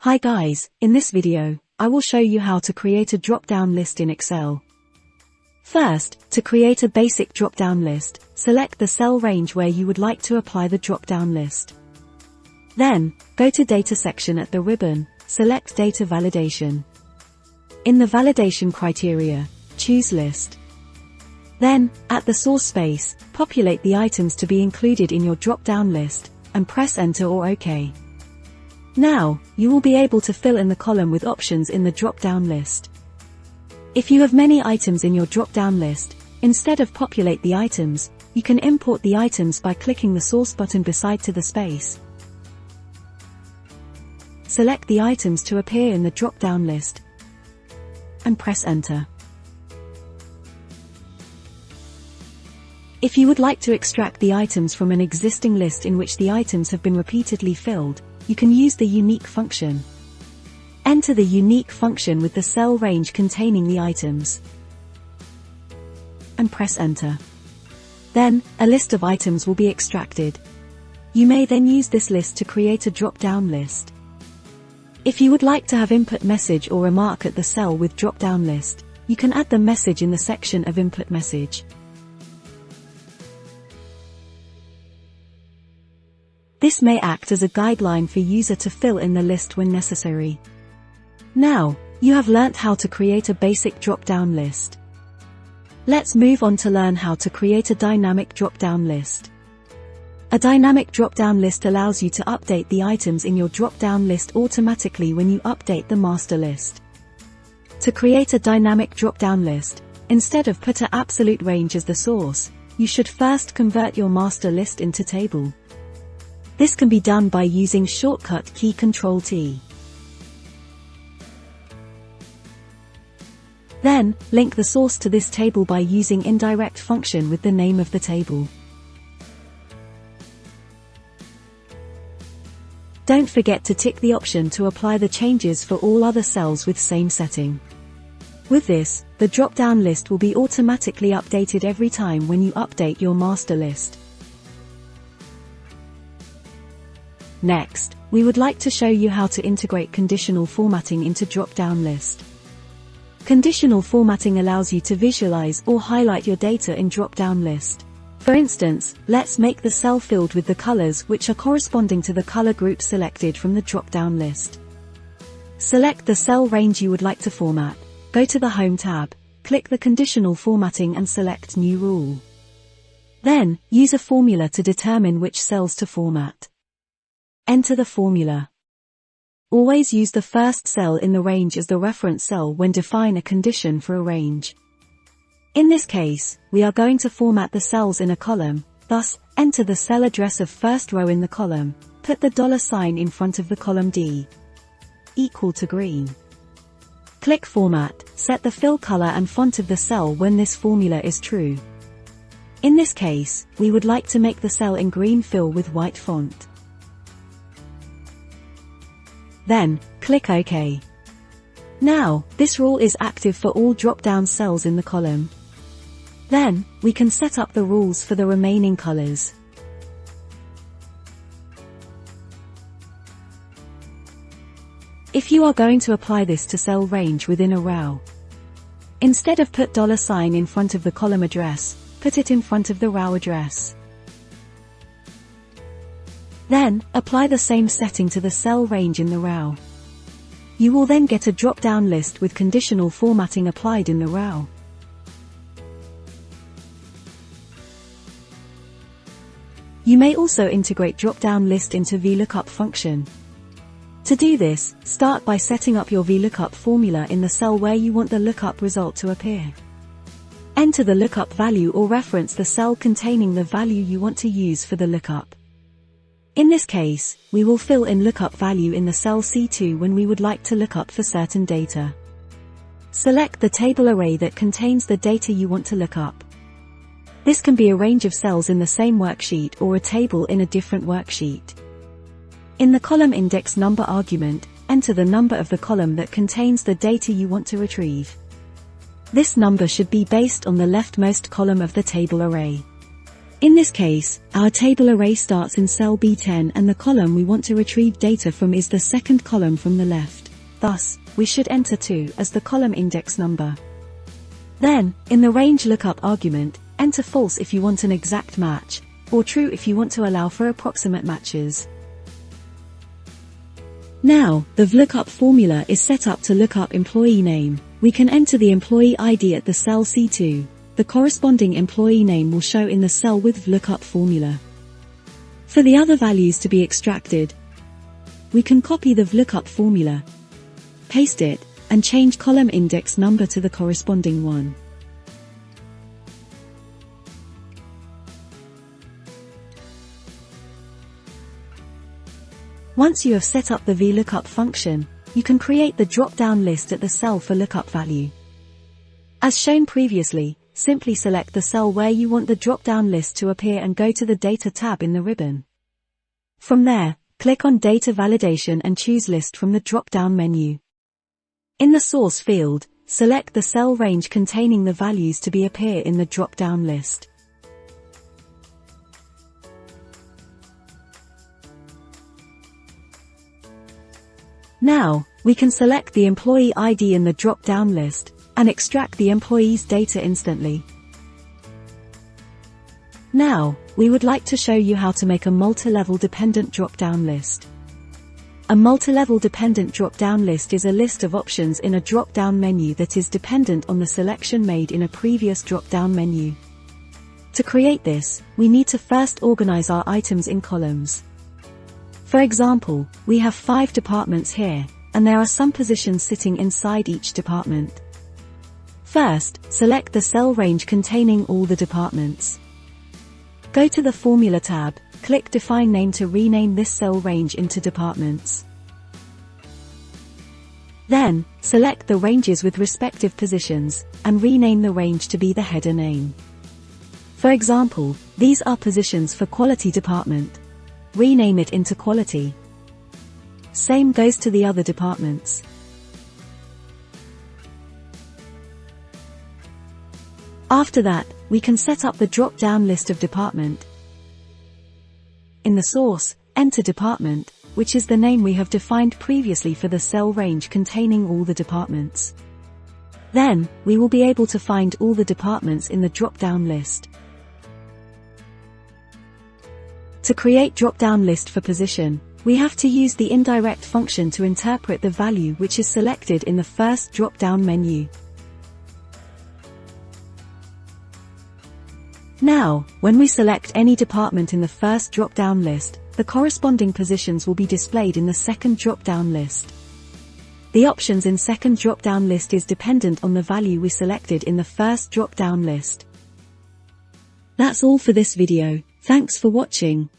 Hi guys, in this video, I will show you how to create a drop-down list in Excel. First, to create a basic drop-down list, select the cell range where you would like to apply the drop-down list. Then, go to Data section at the ribbon, select Data Validation. In the validation criteria, choose List. Then, at the source space, populate the items to be included in your drop-down list, and press Enter or OK. Now, you will be able to fill in the column with options in the drop-down list. If you have many items in your drop-down list, instead of populate the items, you can import the items by clicking the source button beside to the space. Select the items to appear in the drop-down list, and press Enter. If you would like to extract the items from an existing list in which the items have been repeatedly filled, you can use the Unique function. Enter the Unique function with the cell range containing the items, and press Enter. Then, a list of items will be extracted. You may then use this list to create a drop-down list. If you would like to have input message or remark at the cell with drop-down list, you can add the message in the section of input message. This may act as a guideline for user to fill in the list when necessary. Now, you have learnt how to create a basic drop-down list. Let's move on to learn how to create a dynamic drop-down list. A dynamic drop-down list allows you to update the items in your drop-down list automatically when you update the master list. To create a dynamic drop-down list, instead of put an absolute range as the source, you should first convert your master list into table. This can be done by using shortcut key Ctrl+T. Then, link the source to this table by using indirect function with the name of the table. Don't forget to tick the option to apply the changes for all other cells with same setting. With this, the drop-down list will be automatically updated every time when you update your master list. Next, we would like to show you how to integrate conditional formatting into drop-down list. Conditional formatting allows you to visualize or highlight your data in drop-down list. For instance, let's make the cell filled with the colors which are corresponding to the color group selected from the drop-down list. Select the cell range you would like to format, go to the Home tab, click the Conditional Formatting and select New Rule. Then, use a formula to determine which cells to format. Enter the formula. Always use the first cell in the range as the reference cell when define a condition for a range. In this case, we are going to format the cells in a column, thus, enter the cell address of first row in the column, put the $sign in front of the column D, equal to green. Click Format, set the fill color and font of the cell when this formula is true. In this case, we would like to make the cell in green fill with white font. Then, click OK. Now, this rule is active for all drop-down cells in the column. Then, we can set up the rules for the remaining colors. If you are going to apply this to cell range within a row, instead of put $sign in front of the column address, put it in front of the row address. Then, apply the same setting to the cell range in the row. You will then get a drop-down list with conditional formatting applied in the row. You may also integrate drop-down list into VLOOKUP function. To do this, start by setting up your VLOOKUP formula in the cell where you want the lookup result to appear. Enter the lookup value or reference the cell containing the value you want to use for the lookup. In this case, we will fill in lookup value in the cell C2 when we would like to look up for certain data. Select the table array that contains the data you want to look up. This can be a range of cells in the same worksheet or a table in a different worksheet. In the column index number argument, enter the number of the column that contains the data you want to retrieve. This number should be based on the leftmost column of the table array. In this case, our table array starts in cell B10 and the column we want to retrieve data from is the second column from the left. Thus, we should enter 2 as the column index number. Then, in the range lookup argument, enter false if you want an exact match, or true if you want to allow for approximate matches. Now, the VLOOKUP formula is set up to look up employee name. We can enter the employee ID at the cell C2. The corresponding employee name will show in the cell with VLOOKUP formula. For the other values to be extracted, we can copy the VLOOKUP formula, paste it, and change column index number to the corresponding one. Once you have set up the VLOOKUP function, you can create the drop-down list at the cell for lookup value. As shown previously, simply select the cell where you want the drop-down list to appear and go to the Data tab in the ribbon. From there, click on Data Validation and choose List from the drop-down menu. In the Source field, select the cell range containing the values to be appear in the drop-down list. Now, we can select the employee ID in the drop-down list, and extract the employee's data instantly. Now, we would like to show you how to make a multi-level dependent drop-down list. A multi-level dependent drop-down list is a list of options in a drop-down menu that is dependent on the selection made in a previous drop-down menu. To create this, we need to first organize our items in columns. For example, we have 5 departments here, and there are some positions sitting inside each department. First, select the cell range containing all the departments. Go to the Formula tab, click Define Name to rename this cell range into departments. Then, select the ranges with respective positions, and rename the range to be the header name. For example, these are positions for Quality Department. Rename it into Quality. Same goes to the other departments. After that, we can set up the drop-down list of department. In the source, enter department, which is the name we have defined previously for the cell range containing all the departments. Then, we will be able to find all the departments in the drop-down list. To create drop-down list for position, we have to use the indirect function to interpret the value which is selected in the first drop-down menu. Now, when we select any department in the first drop-down list, the corresponding positions will be displayed in the second drop-down list. The options in second drop-down list is dependent on the value we selected in the first drop-down list. That's all for this video. Thanks for watching.